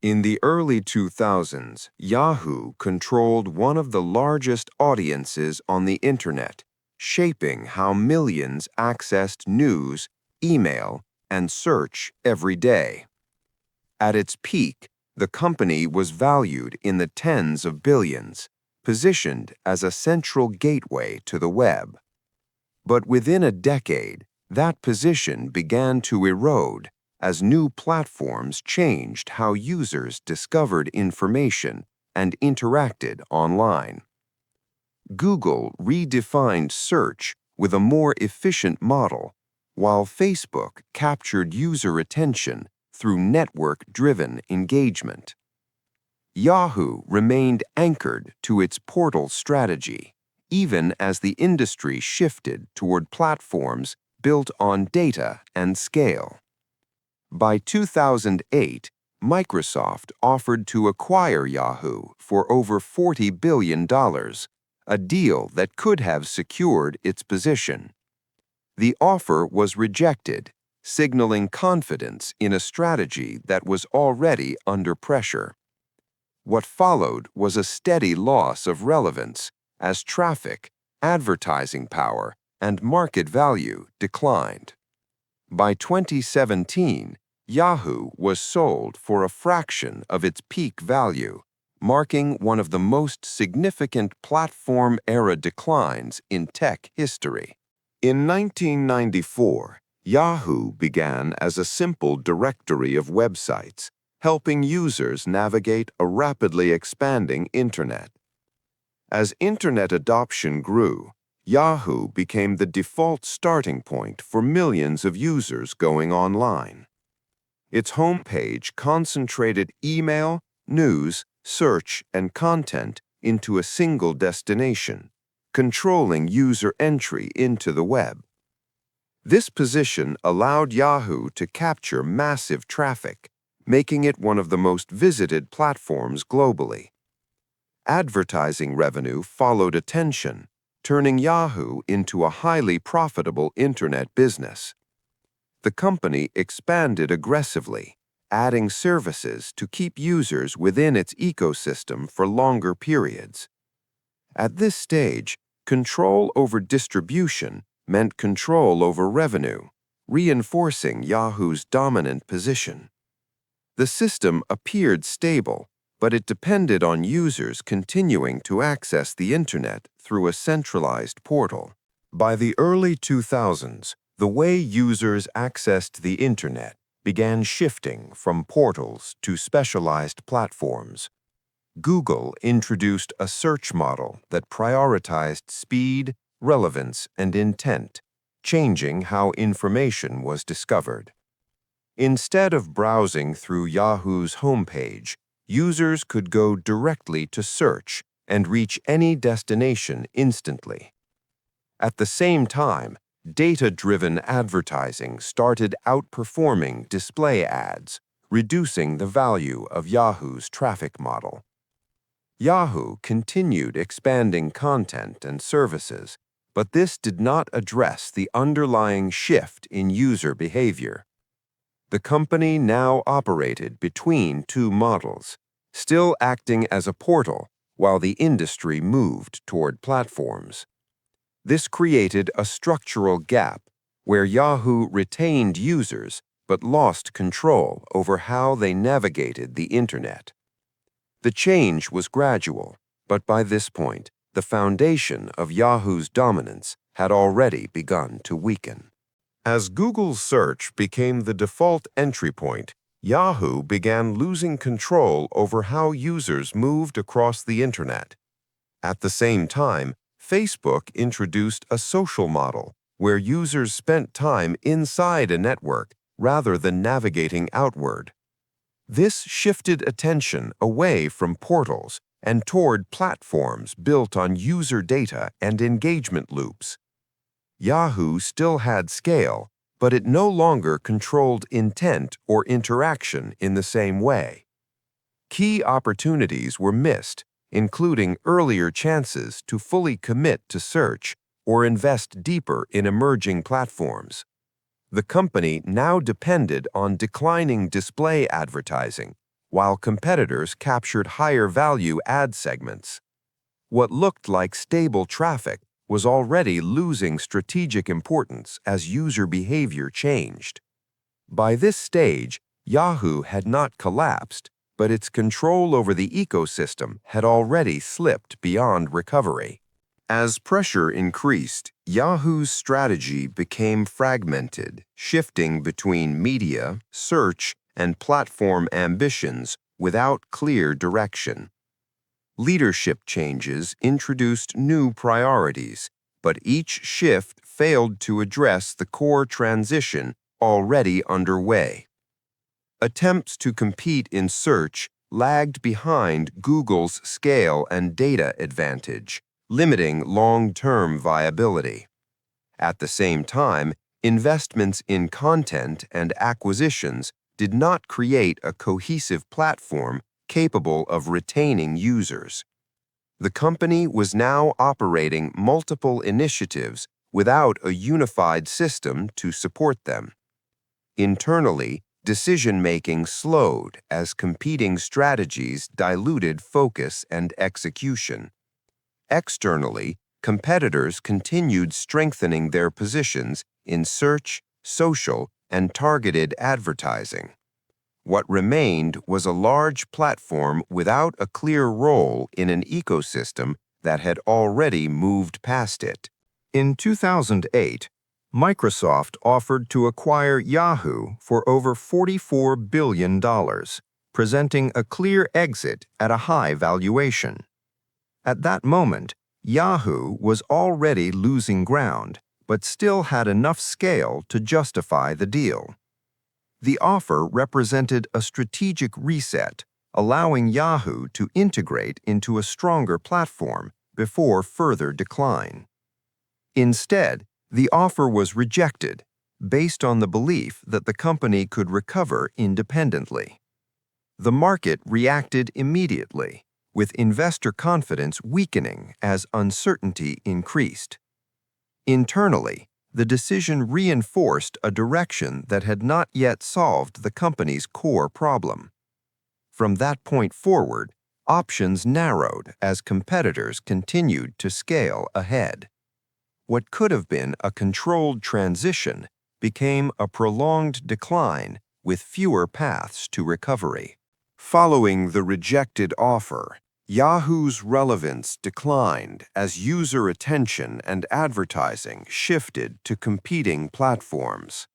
In the early 2000s, Yahoo controlled one of the largest audiences on the internet, shaping how millions accessed news, email, and search every day. At its peak, the company was valued in the tens of billions, positioned as a central gateway to the web. But within a decade, that position began to erode as new platforms changed how users discovered information and interacted online. Google redefined search with a more efficient model, while Facebook captured user attention through network-driven engagement. Yahoo remained anchored to its portal strategy, even as the industry shifted toward platforms built on data and scale. By 2008, Microsoft offered to acquire Yahoo for over $40 billion, a deal that could have secured its position. The offer was rejected, signaling confidence in a strategy that was already under pressure. What followed was a steady loss of relevance as traffic, advertising power, and market value declined. By 2017, Yahoo was sold for a fraction of its peak value, marking one of the most significant platform-era declines in tech history. In 1994, Yahoo began as a simple directory of websites, helping users navigate a rapidly expanding internet. As internet adoption grew, Yahoo became the default starting point for millions of users going online. Its homepage concentrated email, news, search, and content into a single destination, controlling user entry into the web. This position allowed Yahoo to capture massive traffic, making it one of the most visited platforms globally. Advertising revenue followed attention, turning Yahoo into a highly profitable internet business. The company expanded aggressively, adding services to keep users within its ecosystem for longer periods. At this stage, control over distribution meant control over revenue, reinforcing Yahoo's dominant position. The system appeared stable, but it depended on users continuing to access the internet through a centralized portal. By the early 2000s, the way users accessed the internet began shifting from portals to specialized platforms. Google introduced a search model that prioritized speed, relevance, and intent, changing how information was discovered. Instead of browsing through Yahoo's homepage, users could go directly to search and reach any destination instantly. At the same time, data-driven advertising started outperforming display ads, reducing the value of Yahoo's traffic model. Yahoo continued expanding content and services, but this did not address the underlying shift in user behavior. The company now operated between two models, still acting as a portal while the industry moved toward platforms. This created a structural gap where Yahoo retained users but lost control over how they navigated the internet. The change was gradual, but by this point, the foundation of Yahoo's dominance had already begun to weaken. As Google's search became the default entry point, Yahoo began losing control over how users moved across the internet. At the same time, Facebook introduced a social model where users spent time inside a network rather than navigating outward. This shifted attention away from portals and toward platforms built on user data and engagement loops. Yahoo still had scale, but it no longer controlled intent or interaction in the same way. Key opportunities were missed, including earlier chances to fully commit to search or invest deeper in emerging platforms. The company now depended on declining display advertising while competitors captured higher-value ad segments. What looked like stable traffic was already losing strategic importance as user behavior changed. By this stage, Yahoo had not collapsed, but its control over the ecosystem had already slipped beyond recovery. As pressure increased, Yahoo's strategy became fragmented, shifting between media, search, and platform ambitions without clear direction. Leadership changes introduced new priorities, but each shift failed to address the core transition already underway. Attempts to compete in search lagged behind Google's scale and data advantage, limiting long-term viability. At the same time, investments in content and acquisitions did not create a cohesive platform capable of retaining users. The company was now operating multiple initiatives without a unified system to support them. Internally, decision-making slowed as competing strategies diluted focus and execution. Externally, competitors continued strengthening their positions in search, social, and targeted advertising. What remained was a large platform without a clear role in an ecosystem that had already moved past it. In 2008, Microsoft offered to acquire Yahoo for over $44 billion, presenting a clear exit at a high valuation. At that moment, Yahoo was already losing ground, but still had enough scale to justify the deal. The offer represented a strategic reset, allowing Yahoo to integrate into a stronger platform before further decline. Instead, the offer was rejected, based on the belief that the company could recover independently. The market reacted immediately, with investor confidence weakening as uncertainty increased. Internally, the decision reinforced a direction that had not yet solved the company's core problem. From that point forward, options narrowed as competitors continued to scale ahead. What could have been a controlled transition became a prolonged decline with fewer paths to recovery. Following the rejected offer, Yahoo's relevance declined as user attention and advertising shifted to competing platforms.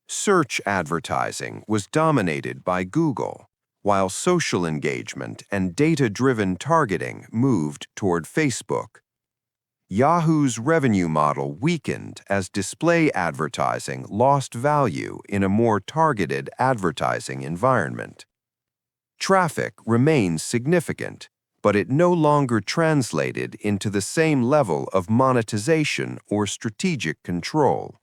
Search advertising was dominated by Google, while social engagement and data-driven targeting moved toward Facebook. Yahoo's revenue model weakened as display advertising lost value in a more targeted advertising environment. Traffic remains significant, but it no longer translated into the same level of monetization or strategic control.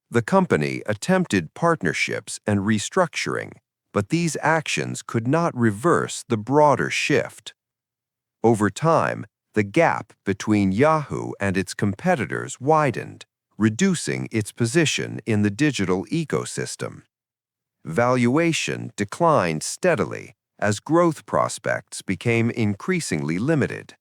The company attempted partnerships and restructuring, but these actions could not reverse the broader shift. Over time, the gap between Yahoo and its competitors widened, reducing its position in the digital ecosystem. Valuation declined steadily as growth prospects became increasingly limited.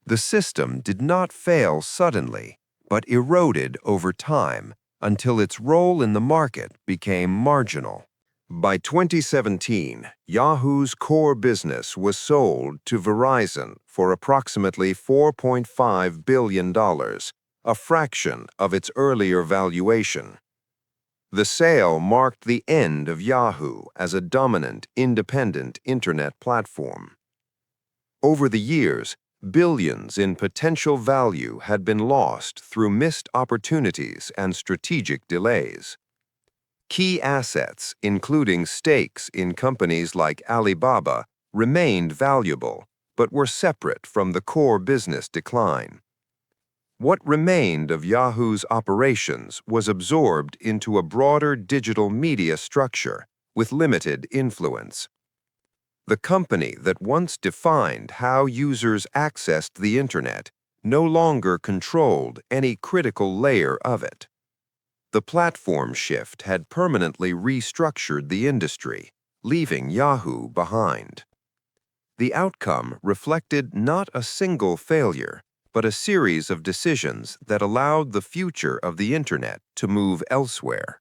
The system did not fail suddenly, but eroded over time until its role in the market became marginal. By 2017, Yahoo's core business was sold to Verizon for approximately $4.5 billion, a fraction of its earlier valuation. The sale marked the end of Yahoo as a dominant, independent internet platform. Over the years, billions in potential value had been lost through missed opportunities and strategic delays. Key assets, including stakes in companies like Alibaba, remained valuable, but were separate from the core business decline. What remained of Yahoo's operations was absorbed into a broader digital media structure with limited influence. The company that once defined how users accessed the internet no longer controlled any critical layer of it. The platform shift had permanently restructured the industry, leaving Yahoo behind. The outcome reflected not a single failure, but a series of decisions that allowed the future of the Internet to move elsewhere.